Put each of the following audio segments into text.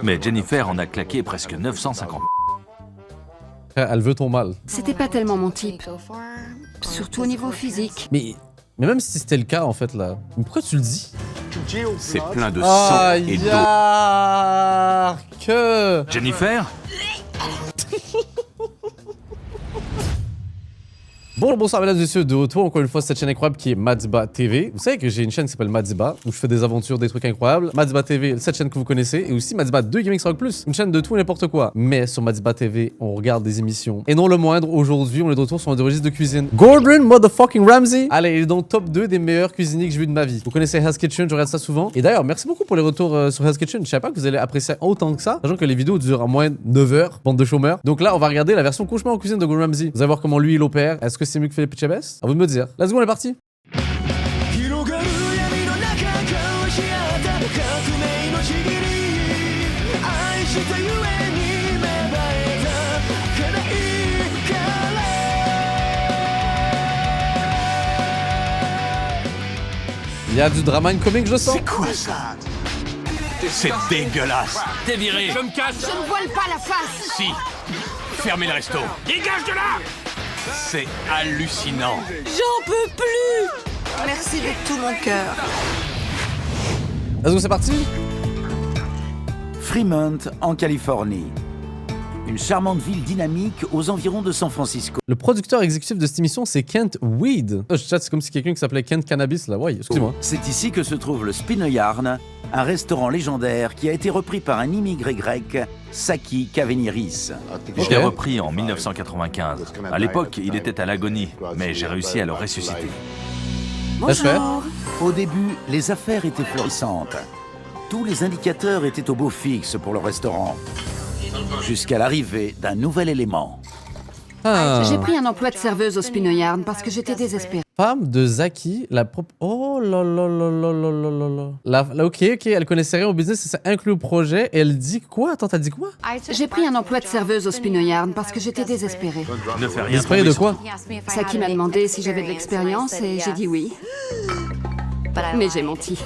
Mais Jennifer en a claqué presque 950. Elle veut ton mal. C'était pas tellement mon type. Surtout au niveau physique. Mais même si c'était le cas, en fait, là. Mais pourquoi tu le dis? C'est plein de sang et d'eau. Que... Jennifer? Bonsoir mesdames et messieurs, de retour encore une fois sur cette chaîne incroyable qui est Madiba TV. Vous savez que j'ai une chaîne qui s'appelle Madiba, où je fais des aventures, des trucs incroyables. Madiba TV, cette chaîne que vous connaissez, et aussi Madiba 2 Gaming Rock Plus, une chaîne de tout et n'importe quoi. Mais sur Madiba TV, on regarde des émissions. Et non le moindre, aujourd'hui, on est de retour sur un registre de cuisine. Gordon motherfucking Ramsay. Allez, il est dans le top 2 des meilleurs cuisiniers que j'ai vu de ma vie. Vous connaissez Hell's Kitchen, je regarde ça souvent. Et d'ailleurs, merci beaucoup pour les retours sur Hell's Kitchen. Je savais pas que vous allez apprécier autant que ça, sachant que les vidéos durent à moins de 9 heures, bande de chômeurs. Donc là, on va regarder la version cauchemar en cuisine de Gordon Ramsay. Vous allez voir comment lui il opère. Est-ce que c'est mieux que Philippe Chavez? À vous de me dire. Let's go, on est parti. Il y a du drama comique, je sens. C'est quoi ça? C'est dégueulasse. T'es viré. Je me casse. Je ne voile pas la face. Si. Fermez le resto. Dégage de là. C'est hallucinant. J'en peux plus. Merci de tout mon cœur. Let's go, c'est parti. Fremont, en Californie. Une charmante ville dynamique aux environs de San Francisco. Le producteur exécutif de cette émission, c'est Kent Weed. Oh, je chatte, c'est comme si quelqu'un qui s'appelait Kent Cannabis, là. Ouais, excusez-moi. C'est ici que se trouve le Spineyarn, un restaurant légendaire qui a été repris par un immigré grec, Saki Kaveniris. Je l'ai repris en 1995. À l'époque, il était à l'agonie, mais j'ai réussi à le ressusciter. Laisse faire. Bonjour. Au début, les affaires étaient florissantes. Tous les indicateurs étaient au beau fixe pour le restaurant. Jusqu'à l'arrivée d'un nouvel élément. Ah. J'ai pris un emploi de serveuse au Spineyard parce que j'étais désespérée. Femme de Zaki, la propre... Oh là là là là là là là là. Ok, elle connaissait rien au business, ça s'est inclus au projet. Et elle dit quoi? Attends, t'as dit quoi? J'ai pris un emploi de serveuse au Spineyard parce que j'étais désespérée. Ne fais rien. Désespérée de quoi? Saki m'a demandé si j'avais de l'expérience et j'ai dit oui. Mais j'ai menti.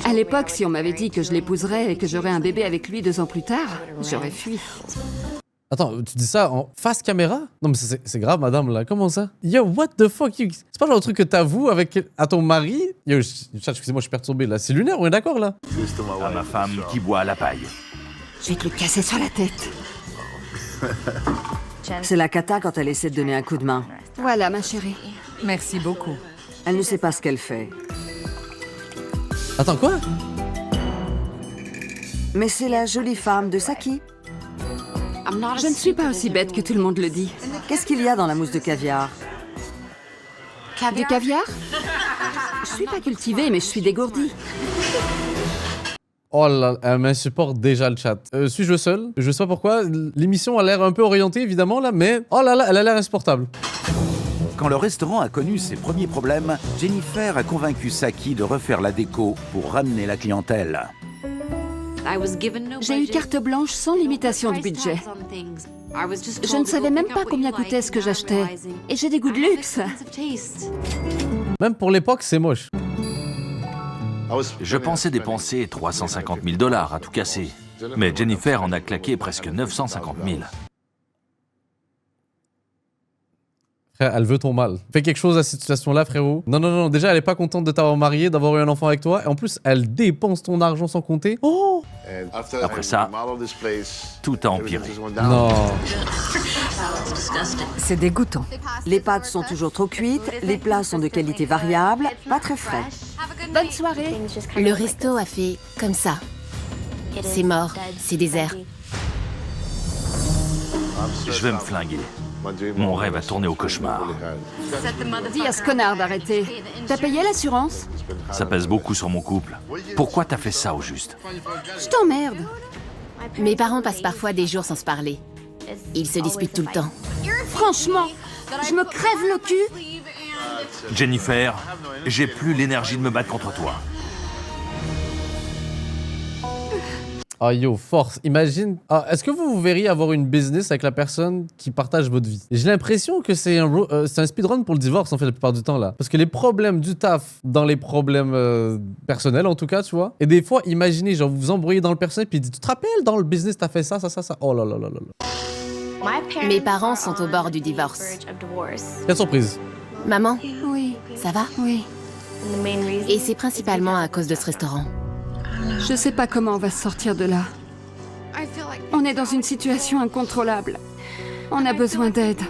À l'époque, si on m'avait dit que je l'épouserais et que j'aurais un bébé avec lui 2 ans plus tard, j'aurais fui. Attends, tu dis ça en face caméra? Non mais c'est grave madame là, comment ça? Yo, what the fuck? C'est pas genre le truc que t'avoues à ton mari? Yo, chat, excusez-moi, je suis perturbé là. C'est lunaire, on est d'accord là? À ma femme qui boit à la paille. Je vais te le casser sur la tête. C'est la cata quand elle essaie de donner un coup de main. Voilà, ma chérie. Merci beaucoup. Elle ne sait pas ce qu'elle fait. Attends, quoi? Mais c'est la jolie femme de Saki. Je ne suis pas aussi bête que tout le monde le dit. Qu'est-ce qu'il y a dans la mousse de caviar? Du caviar? Je suis pas cultivée, mais je suis dégourdie. Oh là, elle m'insupporte déjà le chat. Suis-je seul? Je sais pas pourquoi. L'émission a l'air un peu orientée évidemment là, mais... Oh là là, elle a l'air insupportable. Quand le restaurant a connu ses premiers problèmes, Jennifer a convaincu Saki de refaire la déco pour ramener la clientèle. J'ai eu carte blanche sans limitation de budget. Je ne savais même pas combien coûtait ce que j'achetais. Et j'ai des goûts de luxe. Même pour l'époque, c'est moche. Je pensais dépenser 350 000 $ à tout casser. Mais Jennifer en a claqué presque 950 000. Frère, elle veut ton mal. Fais quelque chose à cette situation-là, frérot. Non, non, non, déjà, elle est pas contente de t'avoir marié, d'avoir eu un enfant avec toi. Et en plus, elle dépense ton argent sans compter. Oh! Après ça, tout a empiré. Non. C'est dégoûtant. Les pâtes sont toujours trop cuites, les plats sont de qualité variable, pas très frais. Bonne soirée. Le resto a fait comme ça. C'est mort, c'est désert. Je vais me flinguer. Mon rêve a tourné au cauchemar. Dis à ce connard d'arrêter. T'as payé l'assurance? Ça pèse beaucoup sur mon couple. Pourquoi t'as fait ça au juste? Je t'emmerde. Mes parents passent parfois des jours sans se parler. Ils se disputent tout le temps. Franchement, je me crève le cul. Jennifer, j'ai plus l'énergie de me battre contre toi. Ah yo, force. Imagine. Ah, est-ce que vous verriez avoir une business avec la personne qui partage votre vie? J'ai l'impression que c'est un speedrun pour le divorce en fait la plupart du temps là. Parce que les problèmes du taf dans les problèmes personnels en tout cas, tu vois. Et des fois, imaginez, genre vous vous embrouillez dans le personnel puis il dit, tu te rappelles dans le business t'as fait ça. Oh là là là là là. Mes parents sont au bord du divorce. Quelle surprise. Maman, Oui, ça va? oui. Et c'est principalement à cause de ce restaurant. Je sais pas comment on va se sortir de là. On est dans une situation incontrôlable. On a besoin d'aide.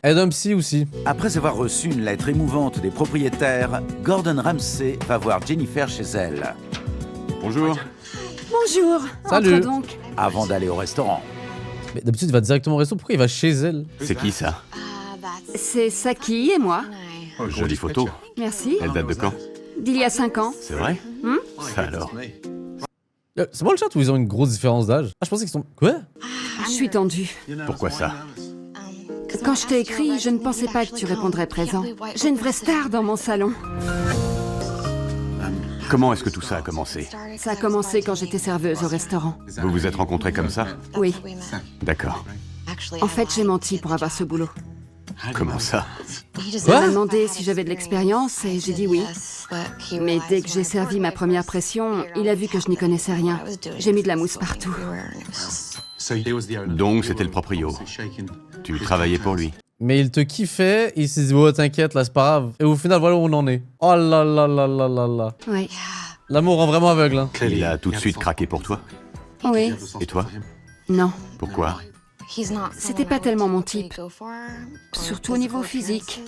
Aide un psy aussi. Après avoir reçu une lettre émouvante des propriétaires, Gordon Ramsay va voir Jennifer chez elle, Bonjour. Bonjour. Salut. Entre donc. avant d'aller au restaurant. Mais d'habitude il va directement au resto, pourquoi il va chez elle? C'est qui ça? C'est Saki et moi. Jolie photo. Merci. Elle date de quand? D'il y a 5 ans. C'est vrai? Ça alors. C'est moi le chat où ils ont une grosse différence d'âge? Ah je pensais qu'ils sont... Quoi? Je suis tendue. Pourquoi ça? Quand je t'ai écrit, je ne pensais pas que tu répondrais présent. J'ai une vraie star dans mon salon. Comment est-ce que tout ça a commencé? Ça a commencé quand j'étais serveuse au restaurant. Vous vous êtes rencontrés comme ça? Oui. D'accord. En fait, j'ai menti pour avoir ce boulot. Comment ça? Il m'a demandé si j'avais de l'expérience et j'ai dit oui. Mais dès que j'ai servi ma première pression, il a vu que je n'y connaissais rien. J'ai mis de la mousse partout. Donc c'était le proprio. Tu travaillais pour lui. Mais il te kiffait, il s'est dit, oh t'inquiète là c'est pas grave. Et au final voilà où on en est. Oh là là là là là là. Oui. L'amour rend vraiment aveugle hein. Il a tout de suite craqué pour toi. Oui. Et toi? Non. Pourquoi? C'était pas tellement mon type. Surtout au niveau physique.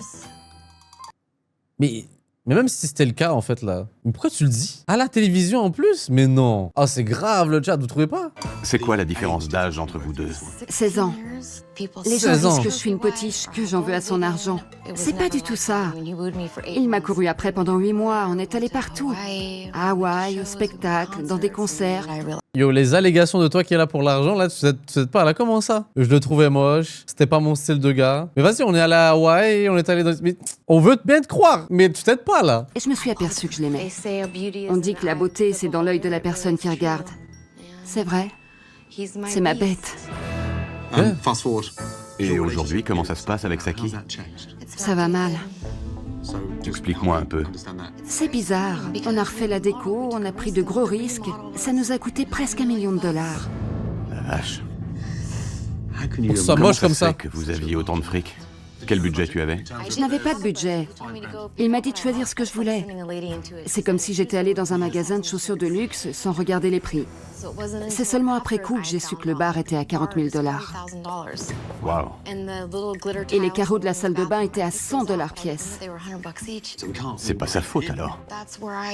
Mais même si c'était le cas en fait là. Mais pourquoi tu le dis? À la télévision en plus? Mais non. Ah c'est grave le chat, vous trouvez pas? C'est quoi la différence d'âge entre vous deux? 16 ans. Les gens 16 ans. disent que je suis une potiche, que j'en veux à son argent. C'est pas du tout ça. Il m'a couru après pendant 8 mois, on est allé partout. À Hawaï, au spectacle, dans des concerts. Yo, les allégations de toi qui est là pour l'argent, là, tu sais pas, là, comment ça? Je le trouvais moche, c'était pas mon style de gars. Mais vas-y, on est allé à Hawaï, on est allé dans... Mais on veut bien te croire, mais tu t'aides pas, là. Et je me suis aperçue que je l'aimais. On dit que la beauté, c'est dans l'œil de la personne qui regarde. C'est vrai. C'est ma bête. Et aujourd'hui, comment ça se passe avec Saki? Ça va mal. Explique-moi un peu. C'est bizarre. On a refait la déco, on a pris de gros risques. Ça nous a coûté presque $1 million. La vache. Pour que ce soit Comment moche comme se fait ça. que vous aviez autant de fric? Quel budget tu avais? Je n'avais pas de budget. Il m'a dit de choisir ce que je voulais. C'est comme si j'étais allée dans un magasin de chaussures de luxe sans regarder les prix. C'est seulement après coup que j'ai su que le bar était à $40 000. Waouh. Et les carreaux de la salle de bain étaient à $100 pièce. C'est pas sa faute alors.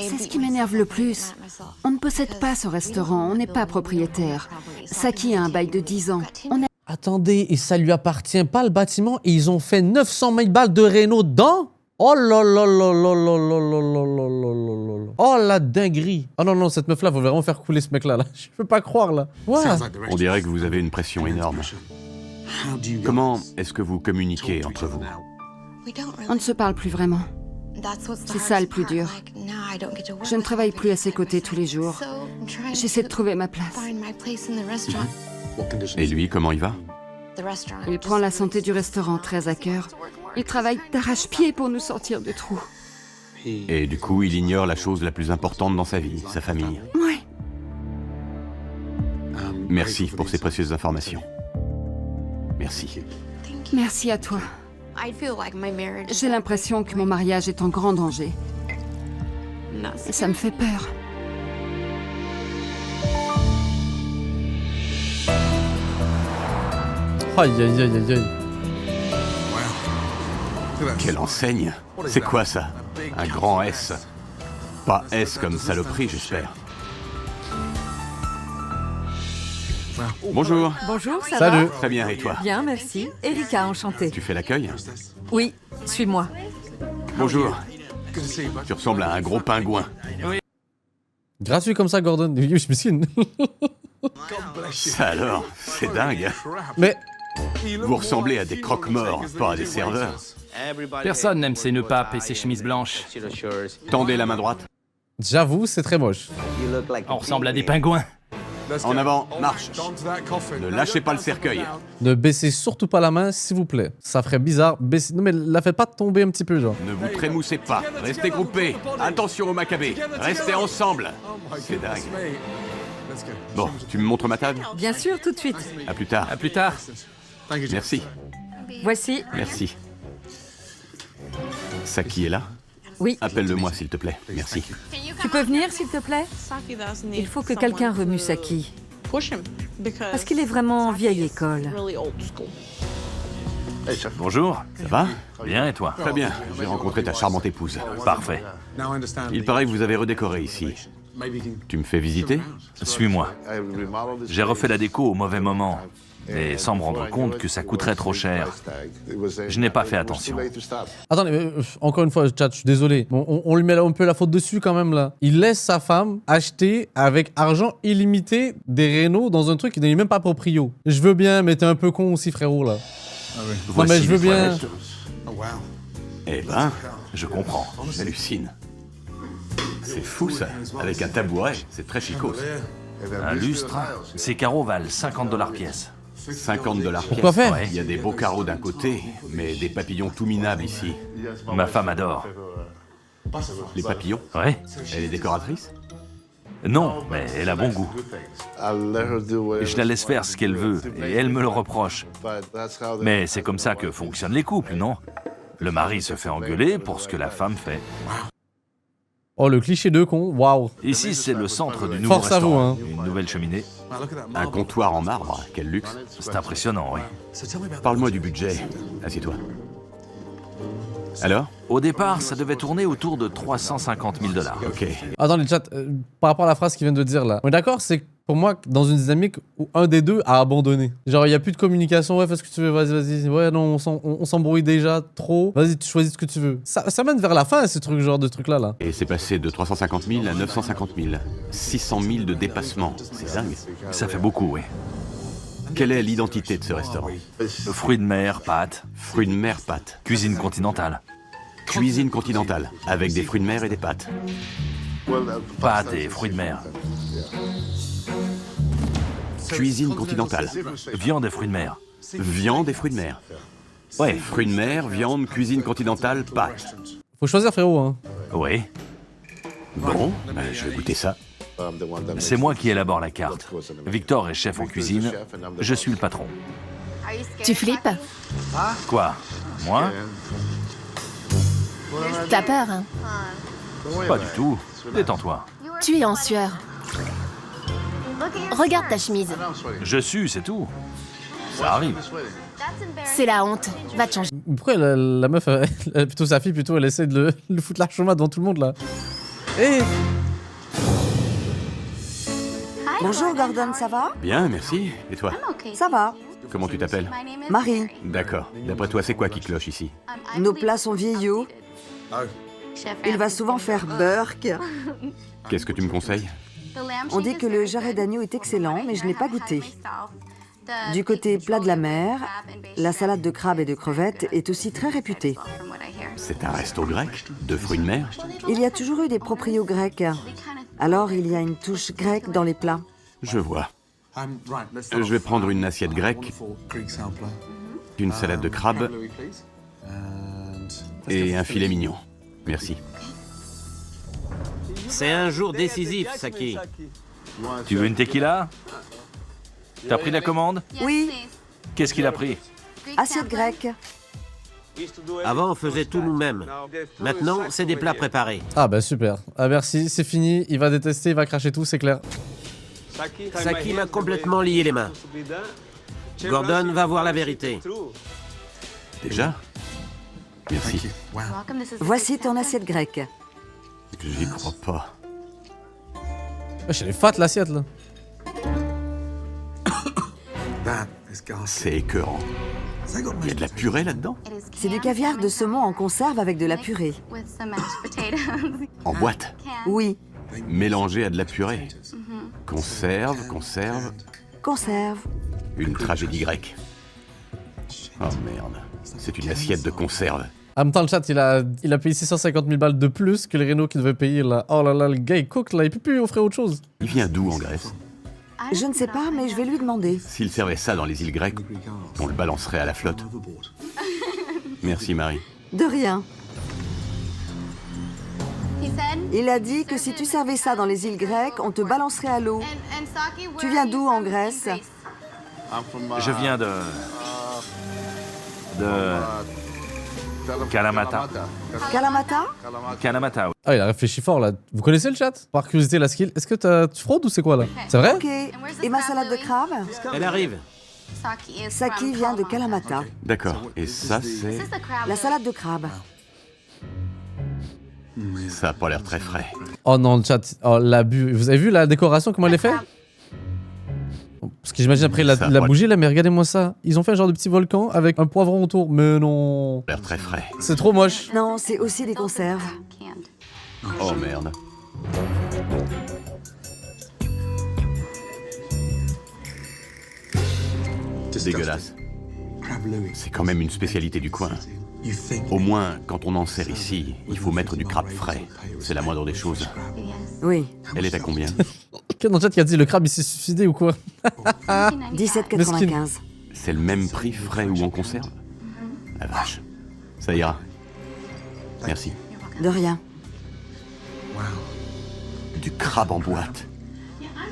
C'est ce qui m'énerve le plus. On ne possède pas ce restaurant, on n'est pas propriétaire. Saki a un bail de 10 ans. On a... Attendez, et ça lui appartient pas le bâtiment et ils ont fait 900 000 balles de réno dedans? Oh là là là là là là là là là là là là. Oh la dinguerie. Oh non non, cette meuf là faut vraiment faire couler ce mec là. Je peux pas croire là. Ouais. On dirait que vous avez une pression énorme. Comment est-ce que vous communiquez entre vous? On ne se parle plus vraiment. C'est ça le plus dur. Je ne travaille plus à ses côtés tous les jours. J'essaie de trouver ma place. Et lui, comment il va? Il prend la santé du restaurant très à cœur. Il travaille d'arrache-pied pour nous sortir du trou. Et du coup, il ignore la chose la plus importante dans sa vie, sa famille. Ouais. Merci pour ces précieuses informations. Merci. Merci à toi. J'ai l'impression que mon mariage est en grand danger. Ça me fait peur. Aïe aïe aïe aïe aïe. Quelle enseigne! C'est quoi ça? Un grand S. Pas S comme saloperie, j'espère. Bonjour. Bonjour, ça Salut. va? Très bien, et toi? Bien, merci. Erika, enchantée. Tu fais l'accueil? Oui, suis-moi. Bonjour. Tu ressembles à un gros pingouin. Gratuit comme ça Gordon. Je me suis... Ça alors, c'est dingue. Mais... Vous ressemblez à des croque-morts, pas à des serveurs. Personne n'aime ses nœuds papes et ses chemises blanches. Tendez la main droite. J'avoue, c'est très moche. On ressemble à des pingouins. En avant, marche. Ne lâchez pas le cercueil. Ne baissez surtout pas la main, s'il vous plaît. Ça ferait bizarre. Baissez... Non mais la faites pas tomber un petit peu, genre. Ne vous trémoussez pas. Restez groupés. Attention au macabé. Restez ensemble. C'est dingue. Bon, tu me montres ma table? Bien sûr, tout de suite. À plus tard. À plus tard. Merci. Voici. Merci. Saki est là? Oui. Appelle-le-moi, s'il te plaît. Merci. Tu peux venir, s'il te plaît? Il faut que quelqu'un remue Saki. Parce qu'il est vraiment vieille école. Bonjour. Ça va? Bien, et toi? Très bien. J'ai rencontré ta charmante épouse. Parfait. Il paraît que vous avez redécoré ici. Tu me fais visiter? Suis-moi. J'ai refait la déco au mauvais moment, mais sans me rendre compte que ça coûterait trop cher. Je n'ai pas fait attention. Attendez, encore une fois, chat, je suis désolé. On lui met un peu la faute dessus quand même, là. Il laisse sa femme acheter avec argent illimité des rénaux dans un truc qui n'est même pas proprio. Je veux bien, mais t'es un peu con aussi, frérot, là. Non, mais je veux les bien. toilettes. Eh ben, Je comprends. j'hallucine. C'est fou, ça. Avec un tabouret, c'est très chicos. Un lustre, ces carreaux valent 50 $ pièce. 50 $ pièce. Pourquoi faire? Il y a des beaux carreaux d'un côté, mais des papillons tout minables ici. Ma femme adore. Les papillons? Ouais? Elle est décoratrice? Non, mais elle a bon goût. Je la laisse faire ce qu'elle veut, et elle me le reproche. Mais c'est comme ça que fonctionnent les couples, non? Le mari se fait engueuler pour ce que la femme fait. Oh, le cliché de con, waouh. Ici, c'est le centre du nouveau Force à vous, restaurant. hein. Une nouvelle cheminée. Un comptoir en marbre, quel luxe. C'est impressionnant, oui. Parle-moi du budget. Assieds-toi. Alors? Au départ, ça devait tourner autour de 350 000 $. Ok. Attends, les chats, par rapport à la phrase qu'il vient de dire là. On est d'accord, c'est pour moi dans une dynamique où un des deux a abandonné. Genre, il n'y a plus de communication, ouais, fais ce que tu veux, vas-y. Ouais, non, on s'embrouille déjà trop. Vas-y, tu choisis ce que tu veux. Ça mène vers la fin, ce truc, genre de truc-là, là. Et c'est passé de 350 000 à 950 000. 600 000 de dépassement. C'est dingue. Ça fait beaucoup, oui. Quelle est l'identité de ce restaurant? Fruits de mer, pâtes, Fruits de mer, pâtes. cuisine continentale. Cuisine continentale, avec des fruits de mer et des pâtes. Pâtes et fruits de mer. Cuisine continentale. Viande et fruits de mer. Viande et fruits de mer. Ouais, Fruits de mer, viande, cuisine continentale, pâtes. Faut choisir, frérot, hein. oui. Bon, je vais goûter ça. C'est moi qui élabore la carte. Victor est chef en cuisine. Je suis le patron. Tu flippes? Quoi? Moi? T'as peur, hein? Pas du tout. Détends-toi. Tu es en sueur. Regarde ta chemise. Je sue, c'est tout. Ça arrive. C'est la honte. Va te changer. Pourquoi la meuf, plutôt sa fille, plutôt, elle essaie de le foutre la chômade devant tout le monde, là. Eh, Bonjour Gordon, ça va? Bien, merci. Et toi? Ça va. Comment tu t'appelles? Marie, D'accord. D'après toi, c'est quoi qui cloche ici? nos plats sont vieillots. Il va souvent faire Burke. Qu'est-ce que tu me conseilles? On dit que le jarret d'agneau est excellent, mais je n'ai pas goûté. Du côté plat de la mer, la salade de crabe et de crevettes est aussi très réputée. C'est un resto grec? De fruits de mer? Il y a toujours eu des proprios grecs. Alors il y a une touche grecque dans les plats. Je vois. Je vais prendre une assiette grecque, une salade de crabe et un filet mignon. Merci. C'est un jour décisif, Saki. Tu veux une tequila? T'as pris la commande? Oui, Qu'est-ce qu'il a pris? assiette grecque. Avant, on faisait tout nous-mêmes. Maintenant, c'est des plats préparés. Ah bah super. Ah merci, c'est fini. Il va détester, il va cracher tout, c'est clair. Saki m'a complètement lié les mains. Gordon va voir la vérité. Déjà? Merci. Voici ton assiette grecque. J'y crois pas. Wesh, elle est fat l'assiette là. C'est écœurant. Il y a de la purée là-dedans? C'est du caviar de saumon en conserve avec de la purée. En boîte? Oui, Mélangé à de la purée. Conserve. conserve. Une tragédie grecque. Oh merde. C'est une assiette de conserve. En même temps, le chat, il a payé 650 000 balles de plus que les Renault qu'il devait payer là. Oh là là, le gars il cook là, il peut plus offrir autre chose. Il vient d'où en Grèce? Je ne sais pas, mais je vais lui demander. S'il servait ça dans les îles grecques, on le balancerait à la flotte. Merci, Marie. De rien. Il a dit que si tu servais ça dans les îles grecques, on te balancerait à l'eau. Tu viens d'où en Grèce? Je viens de Kalamata. Kalamata? Kalamata, oui. Ah, il a réfléchi fort là. Vous connaissez le chat? Par curiosité, la skill. Est-ce que tu fraudes ou c'est quoi là? C'est vrai? Ok. Et ma salade de crabe? Elle arrive. Saki vient de Kalamata. D'accord. Et ça, c'est... La salade de crabe. Ça a pas l'air très frais. Oh non, le chat. Oh, l'abus. Vous avez vu la décoration, comment elle est faite? Parce que j'imagine après la bougie là, mais regardez-moi ça. Ils ont fait un genre de petit volcan avec un poivron autour. Mais non. Ça a l'air très frais. C'est trop moche. Non, c'est aussi des conserves. Oh merde. Dégueulasse. C'est quand même une spécialité du coin. Au moins, quand on en sert ici, il faut mettre du crabe frais. C'est la moindre des choses. Oui. Elle est à combien? Quelqu'un dans le chat qui a dit le crabe il s'est suicidé ou quoi? 17,95. C'est le même prix frais ou en conserve? La vache. Ça ira. Merci. De rien. Du crabe en boîte.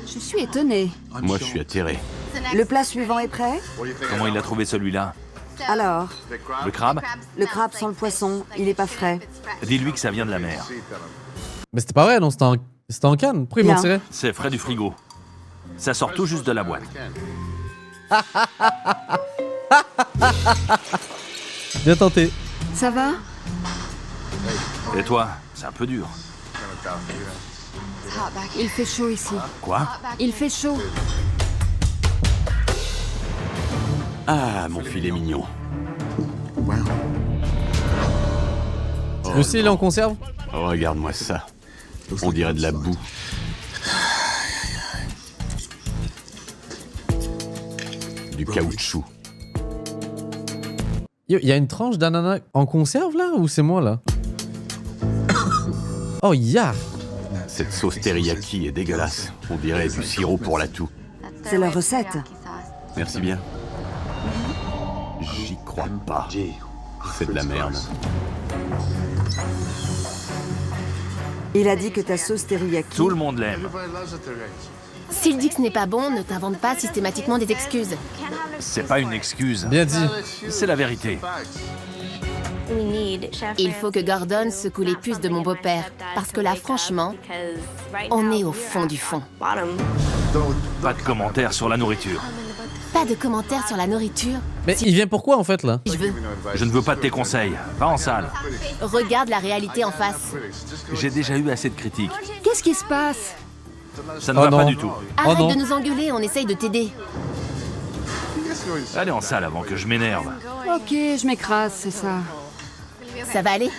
Je suis étonnée. Moi, je suis atterré. Le plat suivant est prêt? Comment il a trouvé celui-là? Alors, Le crabe? le crabe sans le poisson, il est pas frais. Dis-lui que ça vient de la mer. Mais c'était pas vrai, non? C'était en canne. Pourquoi ils Bien. mentirait? C'est frais du frigo. Ça sort tout juste de la boîte. Bien tenté. Ça va? Et toi? C'est un peu dur. Il fait chaud ici. Quoi? Il fait chaud. Ah, mon filet mignon. Le style il est en conserve? Regarde-moi ça. On dirait de la boue. Du caoutchouc. Yo, y a une tranche d'ananas en conserve là? Ou c'est moi là? Oh, ya! Cette sauce teriyaki est dégueulasse. On dirait du sirop pour la toux. C'est leur recette. Merci bien. J'y crois pas. C'est de la merde. Il a dit que ta sauce teriyaki... Tout le monde l'aime. S'il dit que ce n'est pas bon, ne t'invente pas systématiquement des excuses. C'est pas une excuse. Bien dit. C'est la vérité. Il faut que Gordon secoue les puces de mon beau-père. Parce que là, franchement, on est au fond du fond. Pas de commentaires sur la nourriture. Pas de commentaires sur la nourriture. Mais il vient pourquoi en fait là? Je veux. Je ne veux pas de tes conseils. Va en salle. Regarde la réalité en face. J'ai déjà eu assez de critiques. Qu'est-ce qui se passe? Ça ne Oh va non. pas du tout. Arrête non. de nous engueuler, on essaye de t'aider. Allez en salle avant que je m'énerve. Ok, je m'écrase, c'est ça. Ça va aller?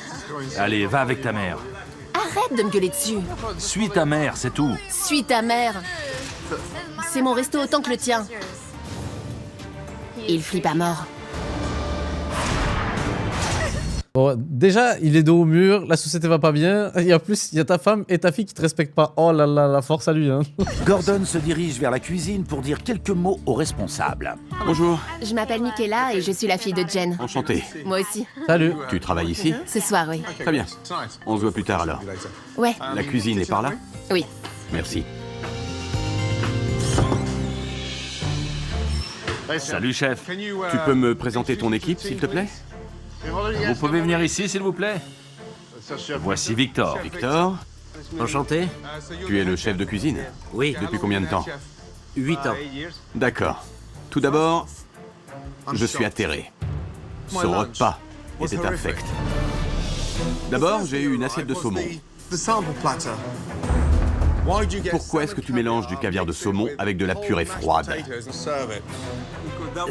Allez, va avec ta mère. Arrête de me gueuler dessus. Suis ta mère, c'est tout. Suis ta mère. C'est mon resto autant que le tien. Il flippe à mort. Bon, déjà, il est dos au mur, la société va pas bien. Et en plus, il y a ta femme et ta fille qui te respectent pas. Oh là là, la force à lui, hein. Gordon se dirige vers la cuisine pour dire quelques mots aux responsables. Bonjour. Je m'appelle Michaela et je suis la fille de Jen. Enchanté. Moi aussi. Salut. Tu travailles ici? Ce soir, oui. Très bien. On se voit plus tard alors. Ouais, La cuisine est par là? oui. Merci. Salut, chef. Tu peux me présenter ton équipe, s'il te plaît? Vous pouvez venir ici, s'il vous plaît? Voici Victor. Victor, Enchanté. tu es le chef de cuisine? Oui, Depuis combien de temps? 8 ans. D'accord. Tout d'abord, je suis atterré. Ce repas était infect. D'abord, j'ai eu une assiette de saumon. Pourquoi est-ce que tu mélanges du caviar de saumon avec de la purée froide?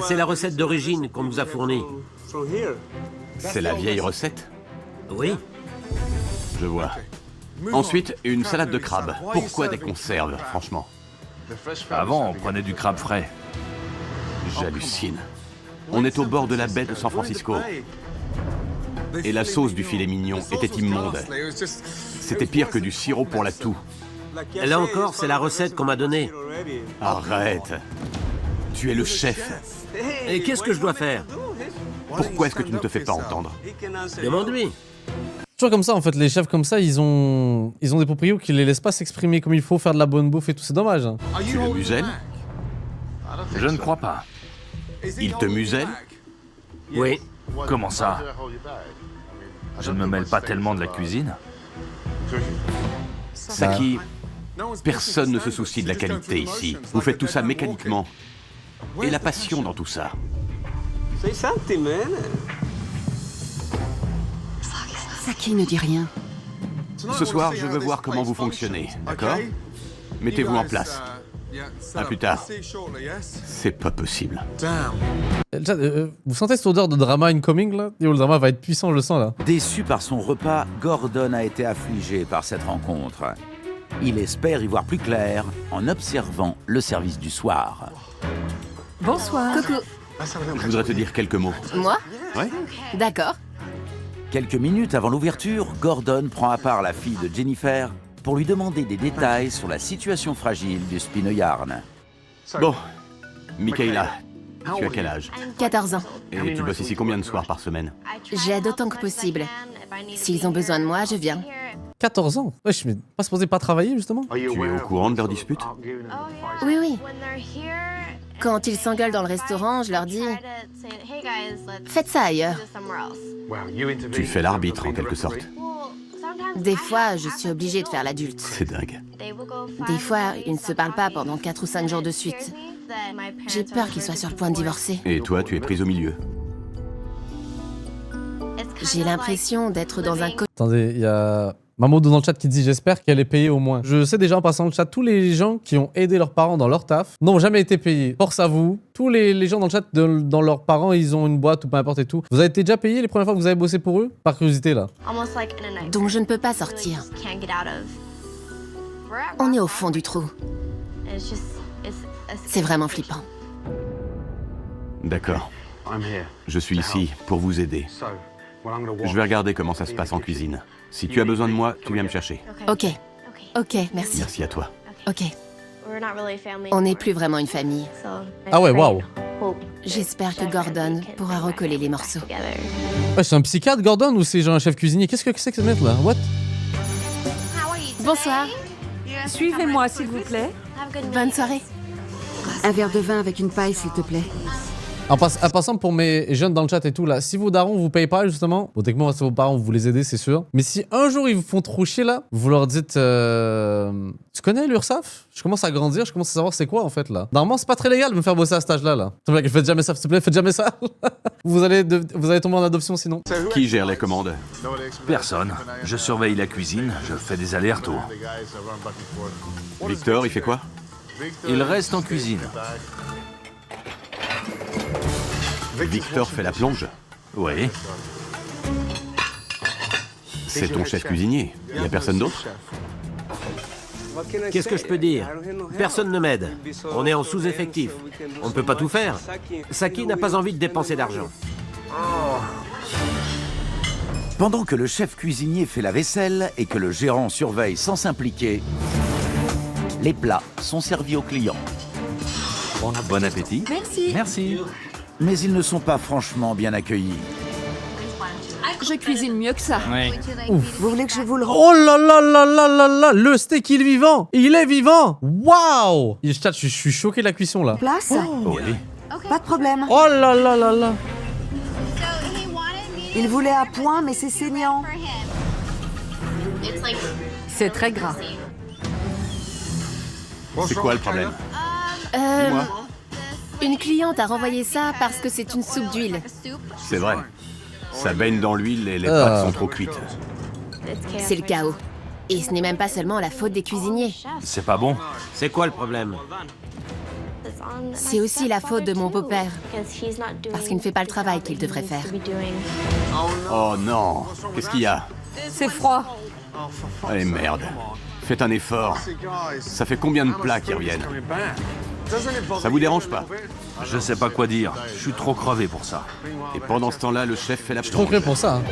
C'est la recette d'origine qu'on nous a fournie. C'est la vieille recette? Oui. Je vois. Ensuite, une salade de crabe. Pourquoi des conserves, franchement? Avant, on prenait du crabe frais. J'hallucine. On est au bord de la baie de San Francisco. Et la sauce du filet mignon était immonde. C'était pire que du sirop pour la toux. Là encore, c'est la recette qu'on m'a donnée. Arrête. Tu es le chef. Et qu'est-ce que je dois faire? Pourquoi est-ce que tu ne te fais pas entendre? Demande-lui. Toujours comme ça, en fait, les chefs comme ça, ils ont des proprios qui les laissent pas s'exprimer comme il faut, faire de la bonne bouffe et tout, c'est dommage. Hein. Tu le muselles? Je ne crois pas. Il te muselle? Oui. Comment ça? Je ne me mêle pas tellement de la cuisine. Saki, personne ne se soucie de la qualité ici. Vous faites tout ça mécaniquement. Et la passion dans tout ça. Saki ne dit rien. Ce soir, je veux voir comment vous fonctionnez, d'accord? Mettez-vous en place. À plus tard. C'est pas possible. Vous sentez cette odeur de drama incoming là? Yo, le drama va être puissant, je le sens là. Déçu par son repas, Gordon a été affligé par cette rencontre. Il espère y voir plus clair en observant le service du soir. Bonsoir. Coucou. Je voudrais te dire quelques mots. Moi? Ouais? D'accord. Quelques minutes avant l'ouverture, Gordon prend à part la fille de Jennifer pour lui demander des détails sur la situation fragile du Spinoyarn. Bon, Michaela, tu as quel âge? 14 ans. Et tu bosses ici combien de soirs par semaine? J'aide autant que possible. S'ils ont besoin de moi, je viens. 14 ans? Ouais, je suis pas supposé pas travailler justement? Tu es au courant de leur dispute? Oui, oui. Quand ils s'engueulent dans le restaurant, je leur dis « Faites ça ailleurs ». Tu fais l'arbitre en quelque sorte. Des fois, je suis obligée de faire l'adulte. C'est dingue. Des fois, ils ne se parlent pas pendant 4 ou 5 jours de suite. J'ai peur qu'ils soient sur le point de divorcer. Et toi, tu es prise au milieu. J'ai l'impression d'être dans un... Attendez, il y a Mamoudou dans le chat qui dit j'espère qu'elle est payée au moins. Je sais déjà en passant le chat, tous les gens qui ont aidé leurs parents dans leur taf n'ont jamais été payés. Force à vous. Tous les gens dans le chat, dans leurs parents, ils ont une boîte ou peu importe et tout. Vous avez été déjà payés les premières fois que vous avez bossé pour eux? Par curiosité là. Donc je ne peux pas sortir. On est au fond du trou. C'est vraiment flippant. D'accord. Je suis ici pour vous aider. Je vais regarder comment ça se passe en cuisine. Si tu as besoin de moi, tu viens me chercher. Ok. Ok, merci. Merci à toi. Ok. On n'est plus vraiment une famille. Ah ouais, waouh. J'espère que Gordon pourra recoller les morceaux. Ouais, c'est un psychiatre Gordon ou c'est genre un chef cuisinier? Qu'est-ce que c'est que ce mec là? What? Bonsoir. Suivez-moi, s'il vous plaît. Bonne soirée. Un verre de vin avec une paille, s'il te plaît. En passant pour mes jeunes dans le chat et tout là, si vos darons vous payent pas justement, bon techniquement c'est vos parents, vous les aidez c'est sûr, mais si un jour ils vous font trop chier là, vous leur dites tu connais l'URSSAF? Je commence à grandir, je commence à savoir c'est quoi en fait là. Normalement c'est pas très légal de me faire bosser à cet âge là. S'il te plaît, faites jamais ça, s'il te plaît, faites jamais ça. vous allez tomber en adoption sinon. Qui gère les commandes? Personne. Je surveille la cuisine, je fais des allers-retours. Victor, il fait quoi? Il reste en cuisine. Victor fait la plonge? Oui. C'est ton chef cuisinier. Il n'y a personne d'autre? Qu'est-ce que je peux dire? Personne ne m'aide. On est en sous-effectif. On ne peut pas tout faire. Saki n'a pas envie de dépenser d'argent. Pendant que le chef cuisinier fait la vaisselle et que le gérant surveille sans s'impliquer, les plats sont servis aux clients. Bon appétit. Merci. Merci. Mais ils ne sont pas franchement bien accueillis. Je cuisine mieux que ça. Oui. Vous voulez que je vous le Oh là là là là là là, le steak il est vivant. Il est vivant. Waouh. Je suis choqué de la cuisson là. remplace? Oui. Pas de problème. Oh là là là là. Il voulait à point, mais c'est saignant. C'est très gras. C'est quoi le problème? Euh, une cliente a renvoyé ça parce que c'est une soupe d'huile. C'est vrai. Ça baigne dans l'huile et les pâtes sont trop cuites. C'est le chaos. Et ce n'est même pas seulement la faute des cuisiniers. C'est pas bon. C'est quoi le problème? C'est aussi la faute de mon beau-père. Parce qu'il ne fait pas le travail qu'il devrait faire. Oh non! Qu'est-ce qu'il y a? C'est froid. Allez, merde. Faites un effort. Ça fait combien de plats qui reviennent? Ça vous dérange pas? Je sais pas quoi dire. Je suis trop crevé pour ça. Et pendant ce temps-là, le chef fait la Je suis trop plonge. creux pour ça. Hein.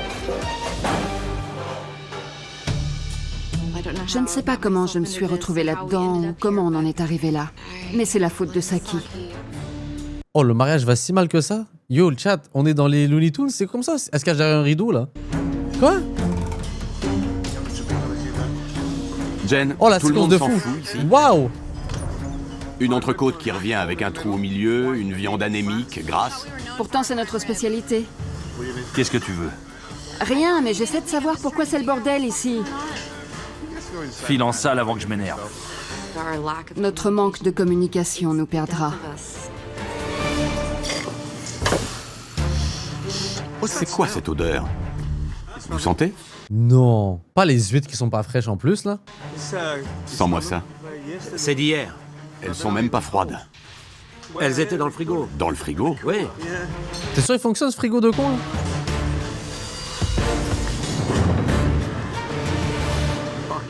Je ne sais pas comment je me suis retrouvée là-dedans ou comment on en est arrivé là. Mais c'est la faute de Saki. Oh, le mariage va si mal que ça? Yo, le chat, on est dans les Looney Tunes, c'est comme ça? Est-ce qu'il y a derrière un rideau, là? Quoi? Jen, Oh, la tout le séquence monde de s'en fou! fout ici. Waouh! Une entrecôte qui revient avec un trou au milieu, une viande anémique, grasse. Pourtant, c'est notre spécialité. Qu'est-ce que tu veux? Rien, mais j'essaie de savoir pourquoi c'est le bordel ici. File en salle avant que je m'énerve. Notre manque de communication nous perdra. C'est quoi cette odeur? Vous sentez? Non. Pas les huîtres qui sont pas fraîches en plus, là? Sens-moi ça. C'est d'hier. Elles sont même pas froides. Elles étaient dans le frigo. Dans le frigo? Oui. T'es sûr il fonctionne ce frigo de con, là?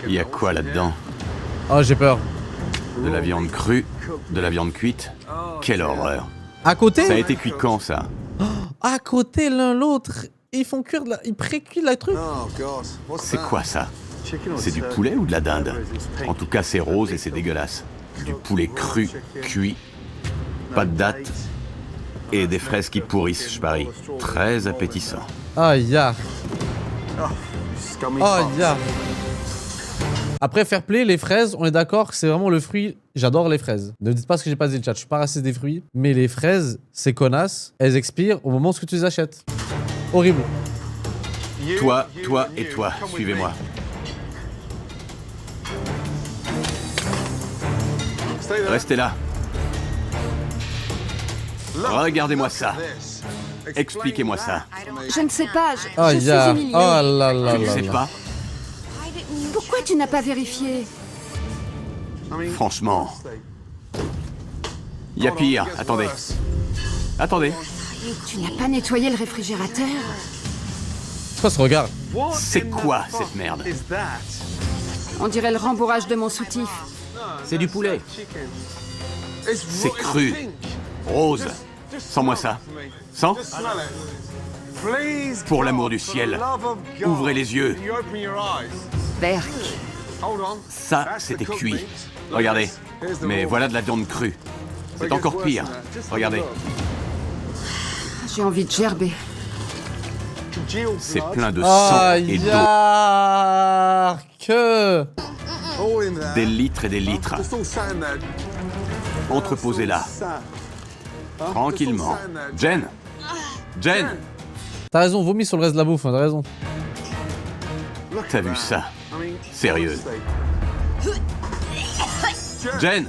Il y a quoi là-dedans? Oh, j'ai peur. De la viande crue, de la viande cuite. Quelle horreur. À côté? Ça a été cuit quand, ça? À côté l'un l'autre. Ils font cuire de la... Ils pré-cuisent le truc. C'est quoi ça? C'est du poulet ou de la dinde? En tout cas, c'est rose et c'est dégueulasse. Du poulet cru, cuit, pas de date et des fraises qui pourrissent, je parie. Très appétissant. Ah, ya. Oh, ya. Après, fair play, les fraises, on est d'accord que c'est vraiment le fruit. J'adore les fraises. Ne me dites pas ce que j'ai pas dit le chat, je suis pas raciste des fruits. Mais les fraises, c'est connasse, elles expirent au moment où tu les achètes. Horrible. Toi et toi, suivez-moi. Restez là. Regardez-moi ça. Expliquez-moi ça. Je ne sais pas, Oh, je suis ya. humiliée. Oh là là Tu ne là sais là. pas? Pourquoi tu n'as pas vérifié? Franchement. Il y a pire. Attendez. Attendez. Tu n'as pas nettoyé le réfrigérateur? C'est quoi ce regard? C'est quoi cette merde? On dirait le rembourrage de mon soutif. C'est du poulet. C'est cru. Rose. Sens-moi ça. Sens? Pour l'amour du ciel. Ouvrez les yeux. Berk. Ça, c'était cuit. Regardez. Mais voilà de la viande crue. C'est encore pire. Regardez. J'ai envie de gerber. C'est plein de Oh, sang et d'eau. que... Des litres et des litres. Entreposez là. Tranquillement. Jen! Jen! T'as raison, vomis sur le reste de la bouffe, hein, t'as raison. T'as vu ça? Sérieux? Jen!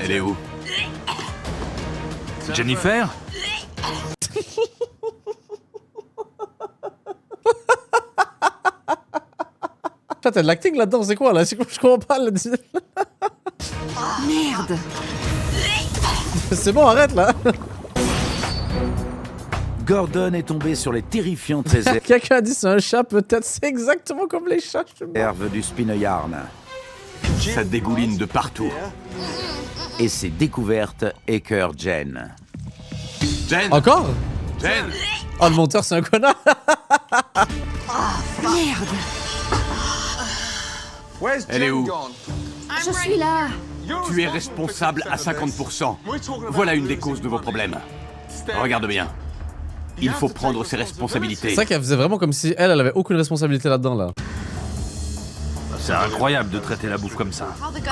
Elle est où? Jennifer? Putain, t'as de l'acting là-dedans, c'est quoi là? C'est quoi? Je comprends pas. Là. Merde! C'est bon, arrête là. Gordon est tombé sur les terrifiantes Quelqu'un a dit c'est un chat, peut-être. C'est exactement comme les chats. réserves du Spinoyarn. Ça dégouline de partout. Et ses découvertes écœurent Jen. Jen! Encore? Jen! Oh, le monteur, c'est un connard. Merde! Elle est où? Je suis là! Tu es responsable à 50%. Voilà une des causes de vos problèmes. Regarde bien. Il faut prendre ses responsabilités. C'est vrai qu'elle faisait vraiment comme si elle avait aucune responsabilité là-dedans là. C'est incroyable de traiter la bouffe comme ça.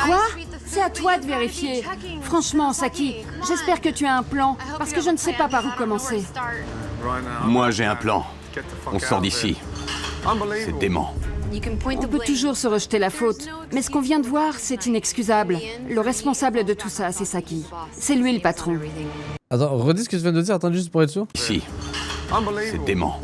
Quoi? C'est à toi de vérifier. Franchement, Saki, j'espère que tu as un plan, parce que je ne sais pas par où commencer. Moi, j'ai un plan. On sort d'ici. C'est dément. On peut toujours se rejeter la faute, mais ce qu'on vient de voir, c'est inexcusable. Le responsable de tout ça, c'est Saki. C'est lui le patron. Attends, redis ce que tu viens de dire, attends juste pour être sûr. Ici. C'est dément.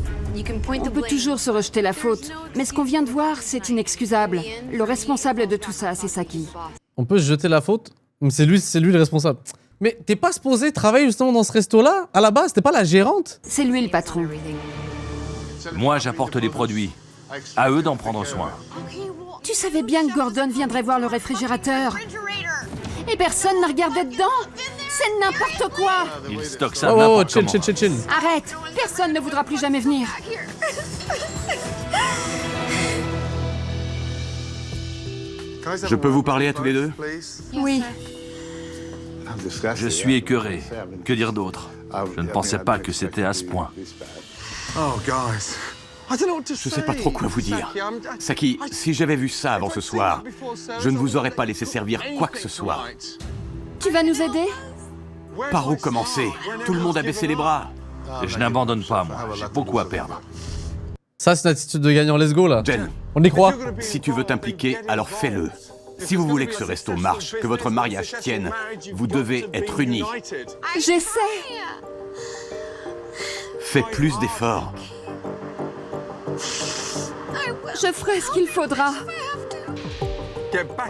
On peut toujours se rejeter la faute, mais ce qu'on vient de voir, c'est inexcusable. Le responsable de tout ça, c'est Saki. On peut se jeter la faute, mais c'est lui le responsable. Mais t'es pas supposé travailler justement dans ce resto-là? À la base, t'es pas la gérante? C'est lui le patron. Moi, j'apporte les produits. À eux d'en prendre soin. Tu savais bien que Gordon viendrait voir le réfrigérateur. Et personne n'a regardé dedans? C'est n'importe quoi! Ils stockent ça Oh, n'importe chill, comment. chill. Arrête! Personne ne voudra plus jamais venir. Je peux vous parler à tous les deux? Oui. Je suis écœuré. Que dire d'autre? Je ne pensais pas que c'était à ce point. Je sais pas trop quoi vous dire. Saki, si j'avais vu ça avant ce soir, je ne vous aurais pas laissé servir quoi que ce soit. Tu vas nous aider? Par où commencer? Tout le monde a baissé les bras. Je n'abandonne pas, moi. J'ai beaucoup à perdre. Ça, c'est une attitude de gagnant. Let's go, là. Jen, On y croit. si tu veux t'impliquer, alors fais-le. Si vous voulez que ce resto marche, que votre mariage tienne, vous devez être unis. J'essaie. Fais plus d'efforts. Je ferai ce qu'il faudra.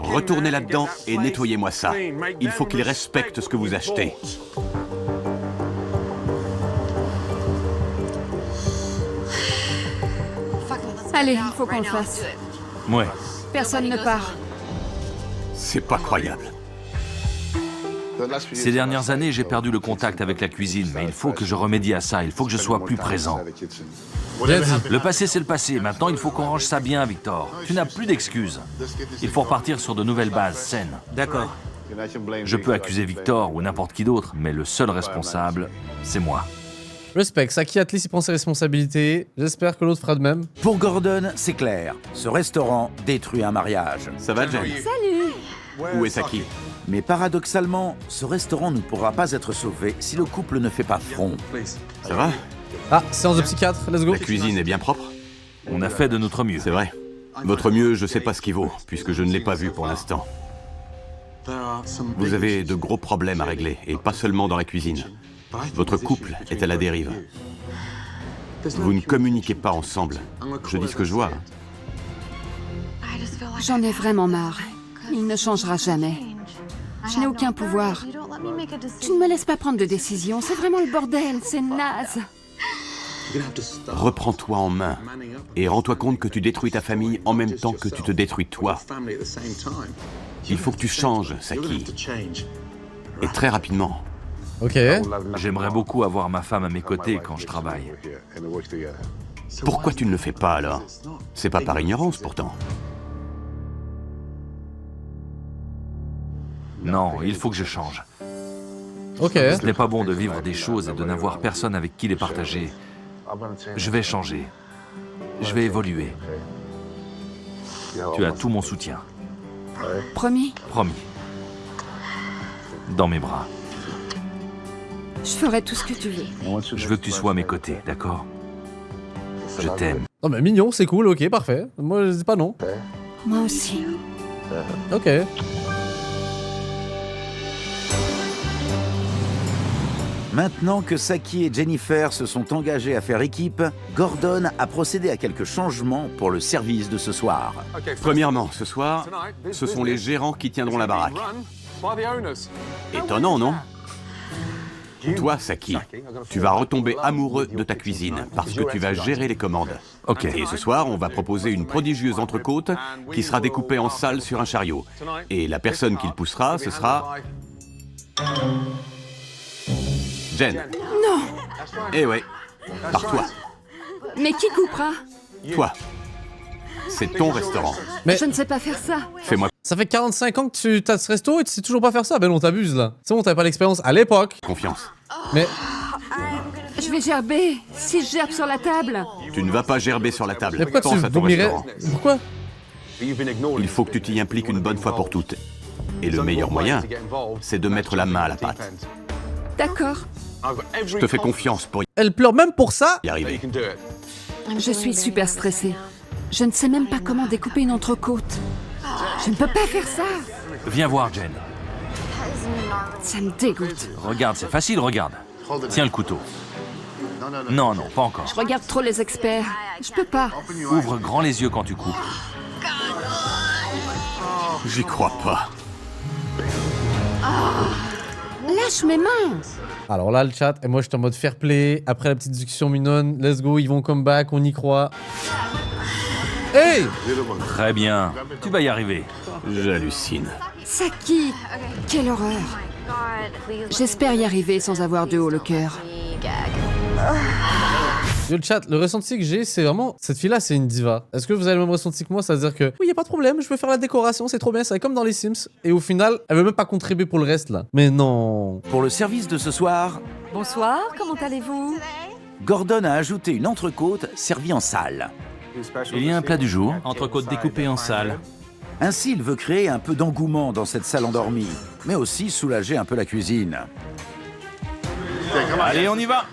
Retournez là-dedans et nettoyez-moi ça. Il faut qu'ils respectent ce que vous achetez. Allez, il faut qu'on le fasse. Ouais. Personne ne part. C'est pas croyable. Ces dernières années, j'ai perdu le contact avec la cuisine, mais il faut que je remédie à ça. Il faut que je sois plus présent. Bien dit. Le passé, c'est le passé. Maintenant, il faut qu'on range ça bien, Victor. Tu n'as plus d'excuses. Il faut repartir sur de nouvelles bases saines. D'accord. Je peux accuser Victor ou n'importe qui d'autre, mais le seul responsable, c'est moi. Respect. Saki Atlas, il prend ses responsabilités. J'espère que l'autre fera de même. Pour Gordon, c'est clair. Ce restaurant détruit un mariage. Ça va, Jen? Salut. Où est Saki? Mais paradoxalement, ce restaurant ne pourra pas être sauvé si le couple ne fait pas front. Ça va? Ah, séance de psychiatre. Let's go. La cuisine est bien propre? On a fait de notre mieux. C'est vrai. Votre mieux, je sais pas ce qu'il vaut, puisque je ne l'ai pas vu pour l'instant. Vous avez de gros problèmes à régler, et pas seulement dans la cuisine. Votre couple est à la dérive. Vous ne communiquez pas ensemble. Je dis ce que je vois. J'en ai vraiment marre. Il ne changera jamais. Je n'ai aucun pouvoir. Tu ne me laisses pas prendre de décision. C'est vraiment le bordel. C'est naze. Reprends-toi en main et rends-toi compte que tu détruis ta famille en même temps que tu te détruis toi. Il faut que tu changes, Saki. Et très rapidement. Ok. J'aimerais beaucoup avoir ma femme à mes côtés quand je travaille. Pourquoi tu ne le fais pas alors? C'est pas par ignorance pourtant. Non, il faut que je change. Ok. Ce n'est pas bon de vivre des choses et de n'avoir personne avec qui les partager. Je vais changer. Je vais évoluer. Tu as tout mon soutien. Promis? Promis. Dans mes bras. Je ferai tout ce que tu veux. Je veux que tu sois à mes côtés, d'accord? Je t'aime. Non mais mignon, c'est cool, ok, parfait. Moi, je dis pas non. Moi aussi. Ok. Maintenant que Saki et Jennifer se sont engagés à faire équipe, Gordon a procédé à quelques changements pour le service de ce soir. Premièrement, ce soir, ce sont les gérants qui tiendront la baraque. Étonnant, non? Toi, Saki, tu vas retomber amoureux de ta cuisine parce que tu vas gérer les commandes. Ok. Et ce soir, on va proposer une prodigieuse entrecôte qui sera découpée en salles sur un chariot. Et la personne qui le poussera, ce sera... Jen. Non. Eh ouais, par toi. Mais qui coupera? Toi. C'est ton restaurant. Mais- Je ne sais pas faire ça. Fais-moi Ça fait 45 ans que tu as ce resto et tu sais toujours pas faire ça. Ben non, t'abuses là. C'est bon, t'avais pas l'expérience à l'époque. confiance. Mais Je vais gerber. Si je gerbe sur la table. Tu ne vas pas gerber sur la table. pourquoi tu Pense à ton vomirais? restaurant. Pourquoi? Il faut que tu t'y impliques une bonne fois pour toutes. Et le meilleur moyen, c'est de mettre la main à la pâte. D'accord. Je te fais confiance pour Elle pleure même pour ça? y arriver. Je suis super stressée. Je ne sais même pas comment découper une entrecôte. Je ne peux pas faire ça. Viens voir, Jen. Ça me dégoûte. Regarde, c'est facile, regarde. Tiens le couteau. Non, non, pas encore. Je regarde trop les experts. Je peux pas. Ouvre grand les yeux quand tu coupes. J'y crois pas. Lâche mes mains. Alors là, le chat, et moi je suis en mode fair play. Après la petite discussion mignonne, let's go, ils vont come back, on y croit. Hey! Très bien. Tu vas y arriver. J'hallucine. Saki, quelle horreur. J'espère y arriver sans avoir de haut le cœur. Yo, le chat, le ressenti que j'ai, c'est vraiment... Cette fille-là, c'est une diva. Est-ce que vous avez le même ressenti que moi? C'est-à-dire que, oui, y a pas de problème, je peux faire la décoration, c'est trop bien, c'est comme dans les Sims. Et au final, elle veut même pas contribuer pour le reste, là. Mais non. Pour le service de ce soir, Bonsoir, comment allez-vous? Gordon a ajouté une entrecôte servie en salle. Il y a un plat du jour. Entrecôte découpée en salles. Ainsi, il veut créer un peu d'engouement dans cette salle endormie, mais aussi soulager un peu la cuisine. Allez, on y va.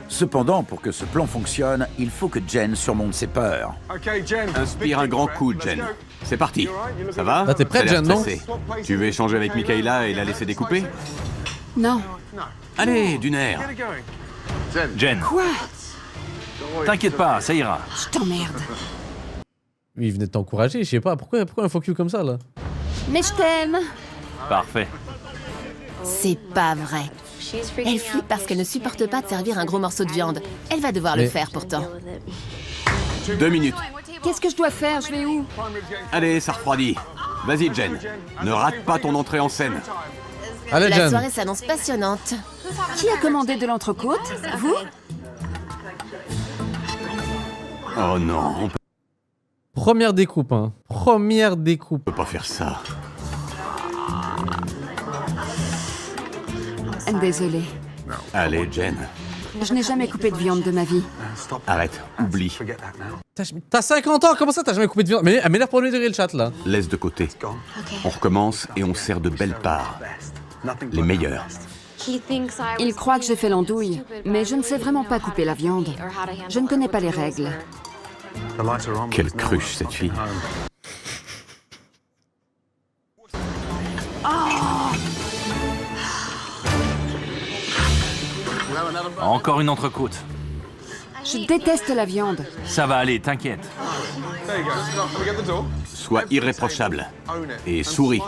Cependant, pour que ce plan fonctionne, il faut que Jen surmonte ses peurs. Inspire un grand coup, Jen. C'est parti. Ça va? Là, t'es prête, T'as l'air Jen, non? stressée. Tu veux échanger avec Michaela et la laisser découper? Non. Allez, d'une air. Jen, Quoi? t'inquiète pas, ça ira. Je t'emmerde. Oui, il venait de t'encourager, je sais pas, pourquoi un fuck you comme ça, là? Mais je t'aime. Parfait. C'est pas vrai. Elle flippe parce qu'elle ne supporte pas de servir un gros morceau de viande. Elle va devoir le Mais- faire pourtant. 2 minutes. Qu'est-ce que je dois faire? Je vais où? Allez, ça refroidit. Vas-y, Jen. Ne rate pas ton entrée en scène. Allez, La Jen. soirée s'annonce passionnante. Qui a commandé de l'entrecôte? Vous? Oh non, on Première découpe, hein. Première découpe. peut pas faire ça. Désolée. Allez, Jen. Je n'ai jamais coupé de viande de ma vie. Arrête, oublie. T'as 50 ans, comment ça t'as jamais coupé de viande? Mais elle m'énerve pour lui dire le chat, là. Laisse de côté. On recommence et on sert de belles parts. Les meilleures. Il croit que j'ai fait l'andouille, mais je ne sais vraiment pas couper la viande. Je ne connais pas les règles. Quelle cruche, cette fille. Encore une entrecôte. Je déteste la viande. Ça va aller, t'inquiète. Sois irréprochable. Et souris.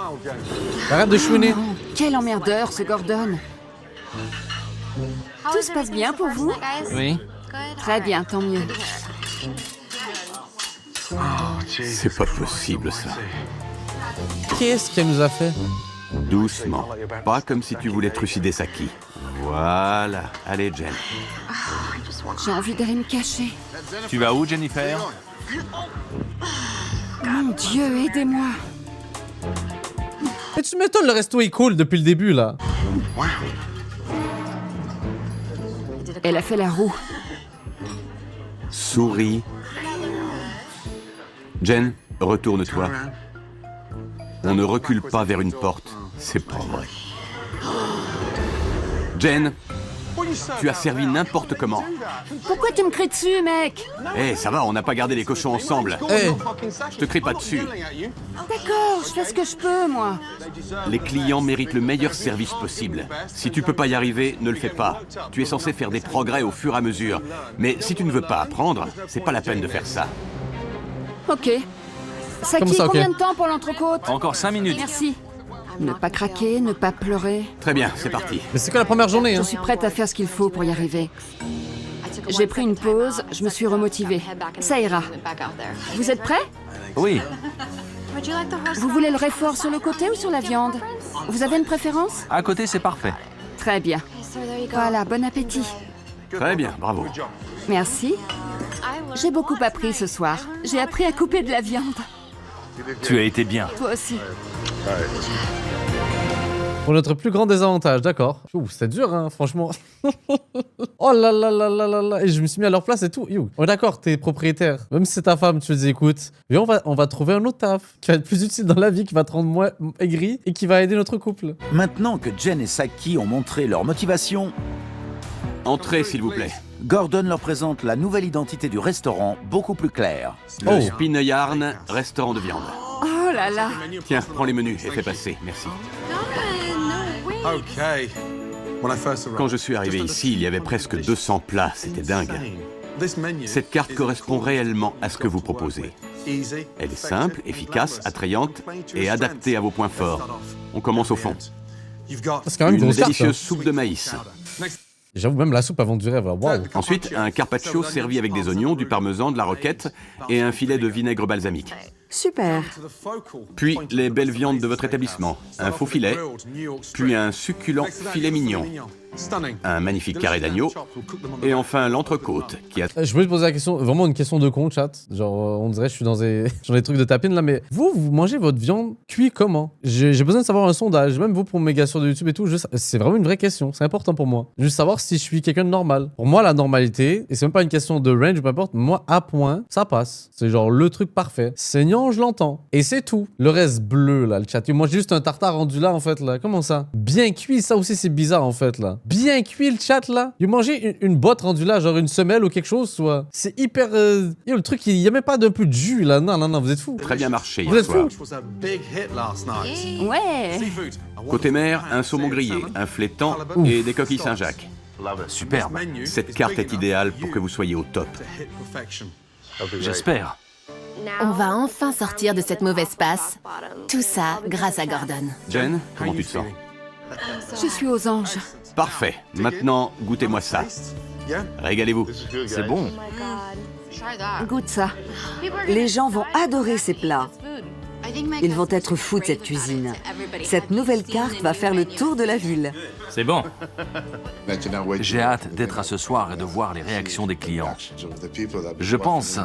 Arrête de chouiner. Quel emmerdeur, ce Gordon. Tout se passe bien pour vous? Oui. Très bien, tant mieux. C'est pas possible, ça. Qu'est-ce qu'elle nous a fait? Doucement. Pas comme si tu voulais trucider Saki. Voilà. Allez, Jen. J'ai envie d'aller me cacher. Tu vas où, Jennifer? Mon Dieu, aidez-moi. Mais tu m'étonnes, le resto est cool depuis le début, là. Elle a fait la roue. Souris. Jen, retourne-toi. On ne recule pas vers une porte. C'est pas vrai. Jen, tu as servi n'importe comment. Pourquoi tu me cries dessus, mec? Eh, ça va, on n'a pas gardé les cochons ensemble. Eh, Je te crie pas dessus. D'accord, je fais ce que je peux, moi. Les clients méritent le meilleur service possible. Si tu peux pas y arriver, ne le fais pas. Tu es censé faire des progrès au fur et à mesure. Mais si tu ne veux pas apprendre, c'est pas la peine de faire ça. Ok. Saki, Comment ça, ok? combien de temps pour l'entrecôte? Encore 5 minutes. Merci. Ne pas craquer, ne pas pleurer. Très bien, c'est parti. mais c'est que la première journée, Je hein. suis prête à faire ce qu'il faut pour y arriver. J'ai pris une pause, je me suis remotivée. Ça ira. Vous êtes prêts? Oui. Vous voulez le réfort sur le côté ou sur la viande? Vous avez une préférence? À côté, c'est parfait. Très bien. Voilà, bon appétit. Très bien, bravo. Merci. J'ai beaucoup appris ce soir. J'ai appris à couper de la viande. Tu as été bien. Toi aussi. Pour notre plus grand désavantage, d'accord. Ouh, c'est dur, hein, franchement. Oh là là là là là là. Et je me suis mis à leur place et tout. Yo. Oh, d'accord, t'es propriétaire. Même si c'est ta femme, tu te dis, écoute, viens, on va trouver un autre taf qui va être plus utile dans la vie, qui va te rendre moins aigri et qui va aider notre couple. Maintenant que Jen et Saki ont montré leur motivation, Entrez, s'il vous plaît. Gordon leur présente la nouvelle identité du restaurant, beaucoup plus claire. Le Spineyarn, restaurant de viande. Oh là là. Tiens, prends les menus et fais passer, merci. Quand je suis arrivé ici, il y avait presque 200 plats, c'était dingue. Cette carte correspond réellement à ce que vous proposez. Elle est simple, efficace, attrayante et adaptée à vos points forts. On commence au fond. C'est quand même une Une grosse carte, délicieuse hein. soupe de maïs. J'avoue, même la soupe avant du rêve, waouh. Ensuite, un carpaccio servi avec des oignons, du parmesan, de la roquette et un filet de vinaigre balsamique. Super. Puis les belles viandes de votre établissement. Un faux filet, puis un succulent filet mignon, un magnifique carré d'agneau, et enfin l'entrecôte qui a... Je peux te poser la question, vraiment une question de con, chat. Genre, on dirait que je suis dans des trucs de tapine là, mais vous mangez votre viande cuite comment? J'ai besoin de savoir un sondage, même vous pour mes gars sur YouTube et tout, c'est vraiment une vraie question, c'est important pour moi. Juste savoir si je suis quelqu'un de normal. Pour moi, la normalité, et c'est même pas une question de range ou peu importe, moi, à point, ça passe. C'est genre le truc parfait. Saignant, je l'entends. Et c'est tout. Le reste bleu, là, le chat. Moi, j'ai juste un tartare rendu là, en fait, là. Comment ça? Bien cuit, ça aussi, c'est bizarre, en fait, là. Bien cuit, le chat, là. Vous mangez une botte rendue là, genre une semelle ou quelque chose, soit. C'est hyper... Yo, le truc, il y a même pas d'un peu de jus, là. Non, vous êtes fous. Très bien marché Vous hier êtes soir. fous. Ouais. Côté mer, un saumon grillé, un flétan et des coquilles Saint-Jacques. Superbe. Cette carte est idéale pour que vous soyez au top. J'espère. On va enfin sortir de cette mauvaise passe. Tout ça grâce à Gordon. Jen, comment tu te sens? Je suis aux anges. Parfait. Maintenant, goûtez-moi ça. Régalez-vous. C'est bon. Goûte ça. Les gens vont adorer ces plats. Ils vont être fous de cette cuisine. Cette nouvelle carte va faire le tour de la ville. C'est bon. J'ai hâte d'être à ce soir et de voir les réactions des clients. Je pense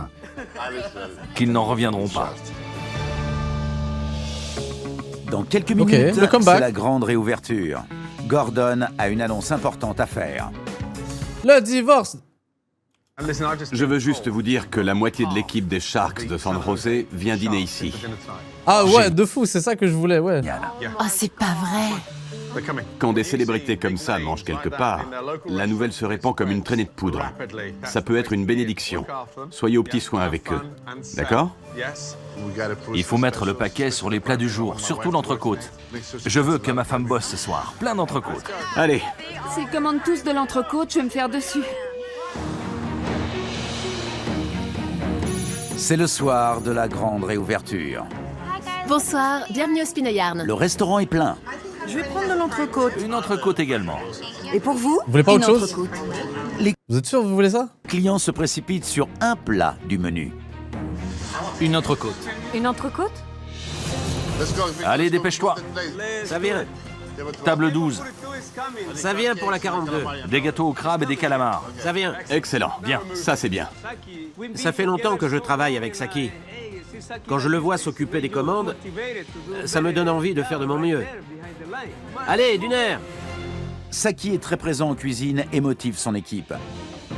qu'ils n'en reviendront pas. Dans quelques Ok, minutes, le comeback. c'est la grande réouverture. Gordon a une annonce importante à faire. Le divorce. Je veux juste vous dire que la moitié de l'équipe des Sharks de San José vient dîner ici. Ah ouais, de fou, c'est ça que je voulais, ouais. Oh, c'est pas vrai. Quand des célébrités comme ça mangent quelque part, la nouvelle se répand comme une traînée de poudre. Ça peut être une bénédiction. Soyez aux petits soins avec eux. D'accord? Il faut mettre le paquet sur les plats du jour, surtout l'entrecôte. Je veux que ma femme bosse ce soir. Plein d'entrecôte. Allez, S'ils commandent tous de l'entrecôte, je vais me faire dessus. C'est le soir de la grande réouverture. Bonsoir, bienvenue au Spineyarn. Le restaurant est plein. Je vais prendre de l'entrecôte. Une entrecôte également. Et pour vous? Vous voulez pas Une autre chose? entrecôte. Vous êtes sûr que vous voulez ça? Les clients se précipitent sur un plat du menu. Une entrecôte. Une entrecôte? Allez, dépêche-toi. Ça vient. Table 12. Ça vient pour la 42. Des gâteaux au crabe et des calamars. Ça vient. excellent. Bien. Ça, c'est bien. Ça fait longtemps que je travaille avec Saki. Quand je le vois s'occuper des commandes, ça me donne envie de faire de mon mieux. Allez, d'une heure. Saki est très présent en cuisine et motive son équipe.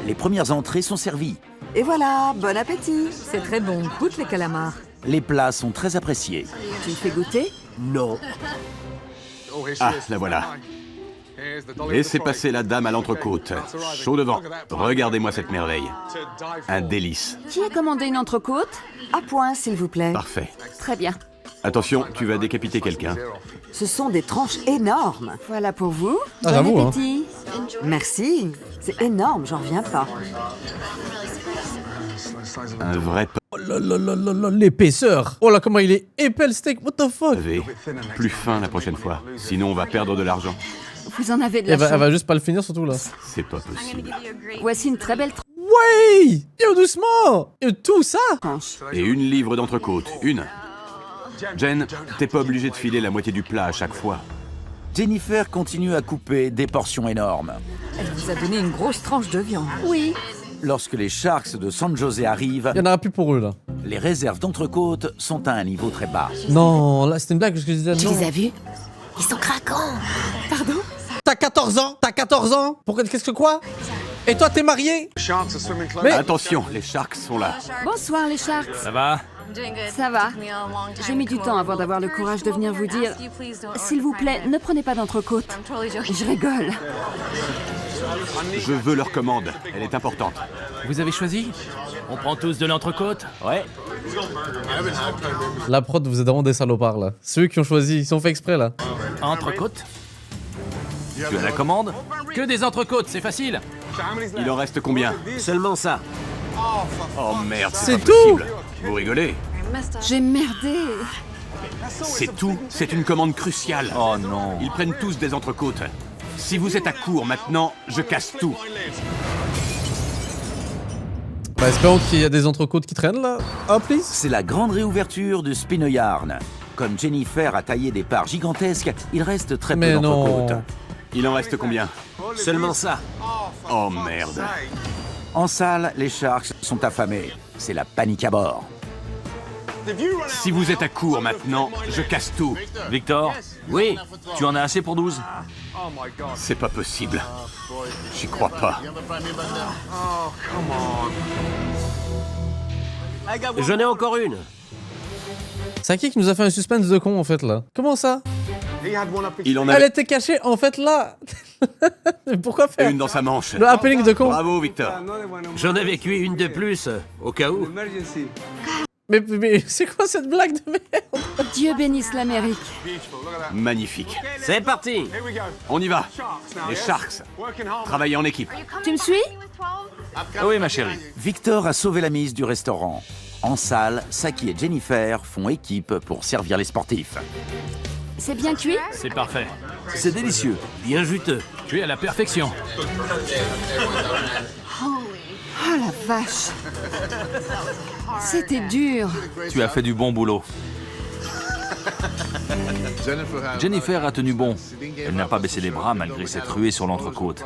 Les premières entrées sont servies. Et voilà, bon appétit. C'est très bon. Goûte les calamars. Les plats sont très appréciés. Tu me fais goûter? Non. Ah, la voilà. Laissez passer la dame à l'entrecôte. Chaud devant. Regardez-moi cette merveille. Un délice. Qui a commandé une entrecôte? À point, s'il vous plaît. Parfait. Très bien. Attention, tu vas décapiter quelqu'un. Ce sont des tranches énormes. Voilà pour vous. Ah, Bon j'avoue, hein. appétit. Merci. C'est énorme, j'en reviens pas. Un vrai Oh là là là là là, l'épaisseur. Oh là, comment il est épais le steak. What the fuck? pavé. Plus fin la prochaine fois. Sinon, on va perdre de l'argent. Vous en avez de la Elle chance. va juste pas le finir surtout là. C'est pas possible. Voici une très belle Ouais! Yo, doucement! Yo, tout ça? tranche. Et une livre d'entrecôte. Une. Jen, t'es pas obligé de filer la moitié du plat à chaque fois. Jennifer continue à couper des portions énormes. Elle vous a donné une grosse tranche de viande. Oui. Lorsque les Sharks de San José arrivent, Il y en aura plus pour eux là. les réserves d'entrecôte sont à un niveau très bas. Non, là c'était une blague ce que je disais. Tu Non. les as vus? Ils sont craquants. Pardon? T'as 14 ans? T'as 14 ans? Pourquoi? Qu'est-ce que quoi? Et toi t'es marié? Mais Attention, les Sharks sont là. Bonsoir les Sharks. Ça va? Ça va. J'ai mis du temps avant d'avoir le courage de venir vous dire, s'il vous plaît, ne prenez pas d'entrecôte. Je rigole. Je veux leur commande. Elle est importante. Vous avez choisi? On prend tous de l'entrecôte? Ouais. la prod, vous êtes vraiment des salopards là. Ceux qui ont choisi, ils sont fait exprès là. Entrecôte? Tu as la commande? Que des entrecôtes, c'est facile. Il en reste combien? Seulement ça. Oh merde, C'est pas tout. possible. Vous rigolez? J'ai merdé. C'est tout. C'est une commande cruciale. Oh non. Ils prennent tous des entrecôtes. Si vous êtes à court maintenant, je casse tout. Bah, espérons qu'il y a des entrecôtes qui traînent là. Oh, please. C'est la grande réouverture de Spineyarn. Comme Jennifer a taillé des parts gigantesques, il reste très peu d'entrecôtes. Il en reste combien? Seulement ça. Oh merde. En salle, les Sharks sont affamés. C'est la panique à bord. Si vous êtes à court maintenant, je casse tout. Victor, Oui. tu en as assez pour 12? C'est pas possible. J'y crois pas. J'en ai encore une. Saki qui nous a fait un suspense de con en fait là. Comment ça? Il en Elle avait était cachée en fait là. Mais pourquoi faire une dans sa manche. le happening de con? Bravo, Victor. J'en avais cuit une de plus, au cas où. Mais c'est quoi cette blague de merde? Dieu bénisse l'Amérique. Magnifique. C'est parti. On y va. Les Sharks. Travaillez en équipe. Tu me suis? Oui, ma chérie. Victor a sauvé la mise du restaurant. En salle, Saki et Jennifer font équipe pour servir les sportifs. C'est bien cuit? C'est parfait. C'est délicieux. Bien juteux. Tu es à la perfection. Oh la vache. C'était dur. Tu as fait du bon boulot. Jennifer a tenu bon. Elle n'a pas baissé les bras malgré cette ruée sur l'entrecôte.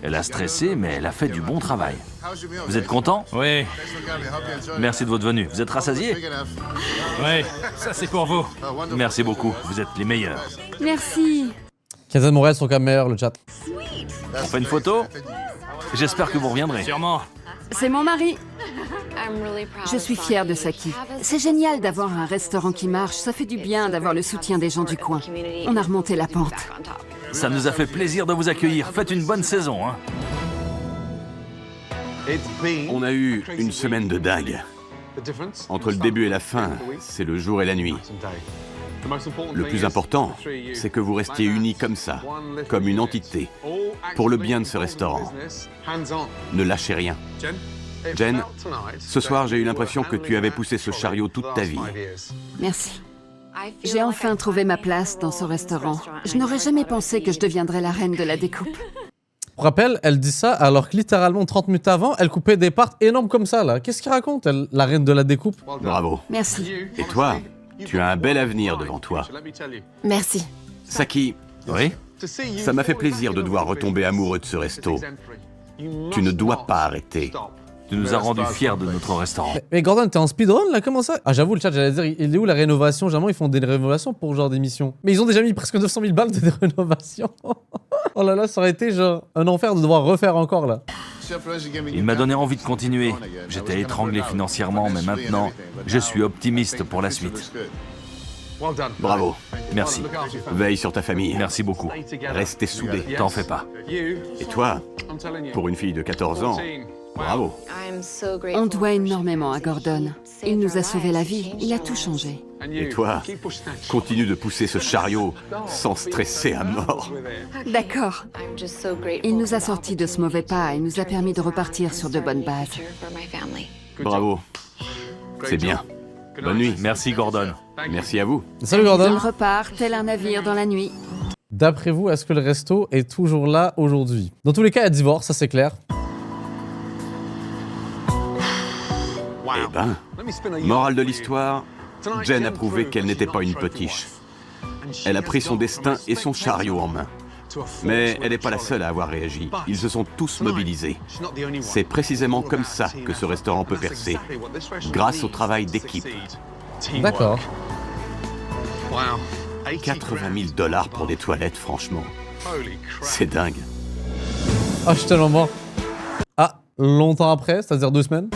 Elle a stressé, mais elle a fait du bon travail. Vous êtes content? Oui, Merci de votre venue. Vous êtes rassasiés? oui, ça c'est pour vous. Merci beaucoup. Vous êtes les meilleurs. Merci. Kazen Montréal sont quand même meilleurs, le chat. On fait une photo? J'espère que vous reviendrez. Sûrement. C'est mon mari. Je suis fière de Saki. C'est génial d'avoir un restaurant qui marche. Ça fait du bien d'avoir le soutien des gens du coin. On a remonté la pente. Ça nous a fait plaisir de vous accueillir. Faites une bonne saison, hein. On a eu une semaine de dingue. Entre le début et la fin, c'est le jour et la nuit. Le plus important, c'est que vous restiez unis comme ça, comme une entité, pour le bien de ce restaurant. Ne lâchez rien. Jen, ce soir, j'ai eu l'impression que tu avais poussé ce chariot toute ta vie. Merci. J'ai enfin trouvé ma place dans ce restaurant. Je n'aurais jamais pensé que je deviendrais la reine de la découpe. Pour rappel, elle dit ça alors que littéralement 30 minutes avant, elle coupait des parts énormes comme ça là. Qu'est-ce qu'il raconte, elle, la reine de la découpe? Bravo. Merci. Et toi, tu as un bel avenir devant toi. Merci. Saki, Oui? ça m'a fait plaisir de te voir retomber amoureux de ce resto. Tu ne dois pas arrêter. Tu nous as rendus fiers de notre restaurant. Mais Gordon, t'es en speedrun là, comment ça? Ah j'avoue le chat, j'allais dire, il est où la rénovation? Généralement ils font des rénovations pour ce genre d'émission. Mais ils ont déjà mis presque 900 000 balles de rénovation. Oh là là, ça aurait été genre un enfer de devoir refaire encore là. Il m'a donné envie de continuer. J'étais étranglé financièrement, mais maintenant, je suis optimiste pour la suite. Bravo. Merci. Veille sur ta famille. Merci beaucoup. Restez soudés. T'en fais pas. Et toi, pour une fille de 14 ans, bravo. On doit énormément à Gordon. Il nous a sauvé la vie. Il a tout changé. Et toi, continue de pousser ce chariot sans stresser à mort. D'accord. Il nous a sortis de ce mauvais pas et nous a permis de repartir sur de bonnes bases. Bravo. C'est bien. Bonne nuit. Merci, Gordon. Merci à vous. Salut Il Gordon. repart tel un navire dans la nuit. D'après vous, est-ce que le resto est toujours là aujourd'hui? Dans tous les cas, elle divorce, ça c'est clair. Eh ben, morale de l'histoire, Jen a prouvé qu'elle n'était pas une potiche. Elle a pris son destin et son chariot en main. Mais elle n'est pas la seule à avoir réagi. Ils se sont tous mobilisés. C'est précisément comme ça que ce restaurant peut percer, grâce au travail d'équipe. D'accord. 80 000 $ pour des toilettes, franchement. C'est dingue. Ah, je suis tellement mort. Ah, longtemps après, c'est-à-dire 2 semaines?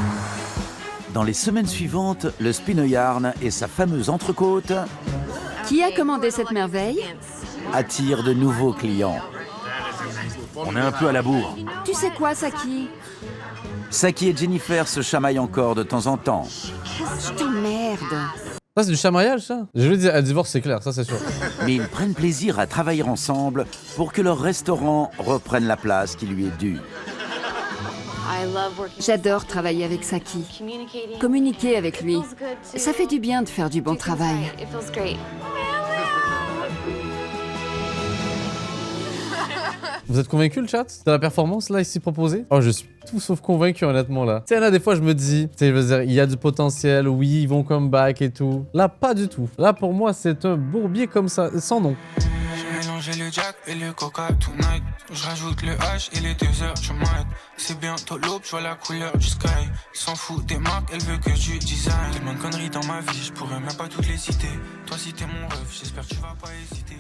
Dans les semaines suivantes, le Spineyarn et sa fameuse entrecôte Qui a commandé cette merveille? attirent de nouveaux clients. On est un peu à la bourre. Tu sais quoi, Saki? Saki et Jennifer se chamaillent encore de temps en temps. Je t'emmerde. Ça, c'est du chamaillage, ça? Je veux dire, elle divorce, c'est clair, ça c'est sûr. Mais ils prennent plaisir à travailler ensemble pour que leur restaurant reprenne la place qui lui est due. J'adore travailler avec Saki. Communiquer avec lui. Ça fait du bien de faire du bon travail. Vous êtes convaincu le chat de la performance là ici proposée? Oh, je suis tout sauf convaincu honnêtement là. Tu sais, là des fois je me dis, tu sais, je veux dire, il y a du potentiel, oui, ils vont come back et tout. Là, pas du tout. Là, pour moi, c'est un bourbier comme ça, sans nom. J'ai le jack et le coca tonight. Je rajoute le H et les 2 heures du mat. C'est bientôt l'aube, je vois la couleur du sky. Il s'en fout des marques, elle veut que du design. Tellement de conneries dans ma vie, je pourrais même pas toutes les citer. Toi si t'es mon rêve, j'espère que tu vas pas hésiter.